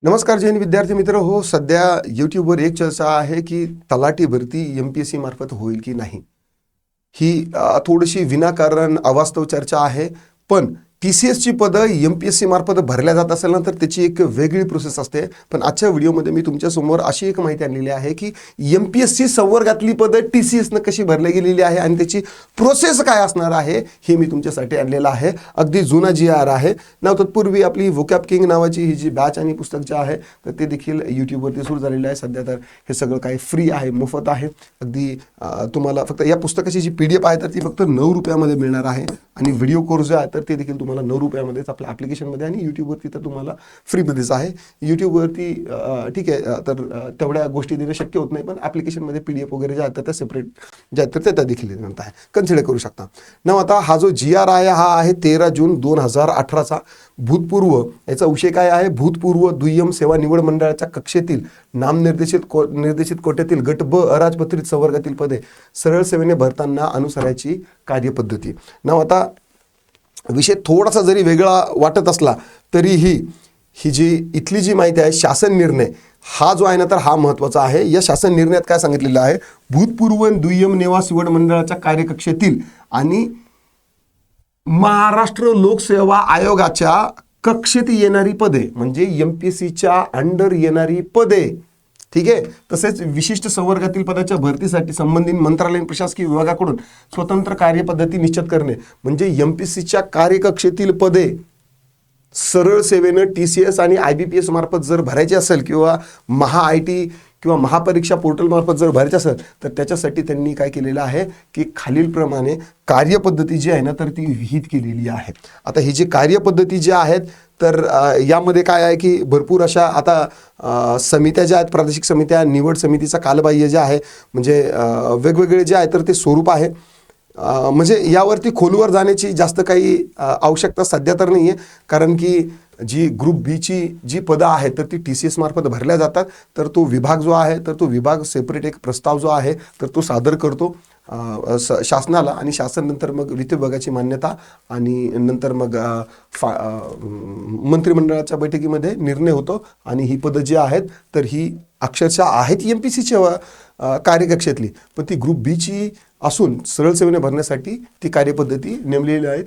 नमस्कार जैन विद्यार्थी मित्र हो. सध्या यूट्यूबवर एक चर्चा आहे की तलाठी भरती MPSC मार्फत होईल की नाही. ही थोडीशी विनाकारण अवास्तव चर्चा आहे. पण TCS ची पदं MPSC मार्फत भरल्या जात असेल ना तर त्याची एक वेगळी प्रोसेस असते. पण आजच्या व्हिडिओमध्ये मी तुमच्यासमोर अशी एक माहिती आणलेली आहे की MPSC संवर्गातली पदं TCS न कशी भरली गेलेली आहे आणि त्याची प्रोसेस काय असणार आहे हे मी तुमच्यासाठी आणलेलं आहे. अगदी जुना GR आहे. तत्पूर्वी आपली वोकॅब किंग नावाची ही जी बॅच आणि पुस्तक जे आहे तर ते देखील यूट्यूबवरती सुरू झालेलं आहे. सध्या तर हे सगळं काही फ्री आहे, मोफत आहे. अगदी तुम्हाला फक्त या पुस्तकाची जी PDF आहे तर ती फक्त 9 रुपयामध्ये मिळणार आहे आणि व्हिडिओ कोर्स जे आहे तर ते देखील तुम्हाला 9 रुपयामध्येच आपल्या ॲप्लिकेशनमध्ये आणि यूट्यूबवरती तर तुम्हाला फ्रीमध्येच आहे. यूट्यूबवरती ठीक आहे तर तेवढ्या गोष्टी देणं शक्य होत नाही, पण ॲप्लिकेशनमध्ये PDF वगैरे जे आहेत तर त्या सेपरेट जे आहेत तर त्या देखील देण्यात आहे, कन्सिडर करू शकता. आता हा जो GR आहे हा आहे 13 जून 2018चा. भूतपूर्व याचा विषय काय आहे? भूतपूर्व दुय्यम सेवा निवड मंडळाच्या कक्षेतील निर्देशित कोट्यातील गट ब अराजपत्रित संवर्गातील पदे सरळ सेवेने भरताना अनुसरायची कार्यपद्धती. आता विषय थोडासा जरी वेगळा वाटत असला तरीही ही जी इथली जी माहिती आहे, शासन निर्णय हा जो आहे ना तर हा महत्त्वाचा आहे. या शासन निर्णयात काय सांगितलेलं आहे? भूतपूर्व दुय्यम निवास निवड मंडळाच्या कार्यकक्षेतील आणि महाराष्ट्र लोकसेवा आयोगाच्या कक्षेत येणारी पदे म्हणजे MPSCच्या अंडर येणारी पदे, ठीक आहे. तसेच विशिष्ट संवर्गातील पदाच्या भरतीसाठी संबंधित मंत्रालयीन प्रशासकीय विभागाकडून स्वतंत्र कार्यपद्धती निश्चित करणे म्हणजे MPSCच्या कार्यकक्षेतील पदे सरळ सेवेनं TCS आणि IBPS मार्फत जर भरायची असेल किंवा MHA-IT किंवा महापरीक्षा पोर्टल मार्फत जर भरायचं असेल तर त्याच्यासाठी त्यांनी काय केलेलं आहे की खालीलप्रमाणे कार्यपद्धती जी आहे ना तर ती विहित केलेली आहे. आता ही जी कार्यपद्धती जी आहेत तर यामध्ये काय आहे की भरपूर अशा आता समित्या ज्या आहेत, प्रादेशिक समित्या, निवड समितीचा कालबाह्य जे आहे म्हणजे वेगवेगळे जे आहे तर ते स्वरूप आहे. म्हणजे यावरती खोलवर जाण्याची जास्त काही आवश्यकता सध्या तर नाही आहे, कारण की जी ग्रुप बीची जी पदं आहेत तर ती TCS मार्फत भरल्या जातात. तर तो विभाग जो आहे तर तो विभाग सेपरेट एक प्रस्ताव जो आहे तर तो सादर करतो शासनाला आणि शासन नंतर मग वित्त विभागाची मान्यता आणि नंतर मग मंत्रिमंडळाच्या बैठकीमध्ये निर्णय होतो आणि ही पदं जी आहेत तर ही अक्षरशः आहेत MPSCच्या कार्यकक्षेतली, पण ती ग्रुप बीची असून सरळ सेवेने भरण्यासाठी ती कार्यपद्धती नेमलेली आहे.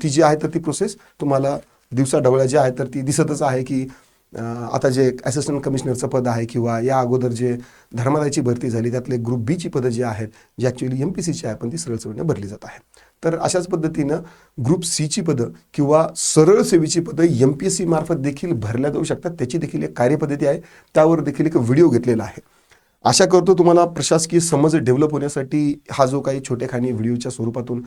ती जी आहे तर ती प्रोसेस तुम्हाला दिवसाढवळ्या जे आहे तर ती दिसतच आहे की आता जे असिस्टंट कमिशनरचं पद आहे किंवा या अगोदर जे धर्मादायची भरती झाली त्यातले ग्रुप बीची पदं जी आहेत जी ॲक्च्युअली MPSCची आहे पण ती सरळ सेवेने भरली जात आहे. तर अशाच पद्धतीनं ग्रुप सीची पदं किंवा सरळ सेवेची पदं MPSC मार्फत देखील भरल्या जाऊ शकतात. त्याची देखील एक कार्यपद्धती आहे, त्यावर देखील एक व्हिडिओ घेतलेला आहे. आशा करतो तुम्हाला प्रशासकीय समज डेव्हलप होण्यासाठी हा जो काही छोटेखानी व्हिडिओच्या स्वरूपातून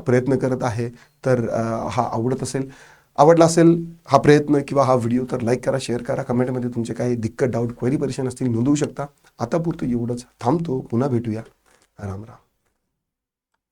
प्रयत्न करत आहे तर हा आवडला असेल हा प्रयत्न किंवा हा व्हिडिओ तर लाईक करा, शेअर करा, कमेंटमध्ये तुमचे काही दिक्कत, डाऊट, क्वेरी, परेशान असतील नोंदवू शकता. आता पुरतं एवढंच थांबतो. पुन्हा भेटूया. राम राम.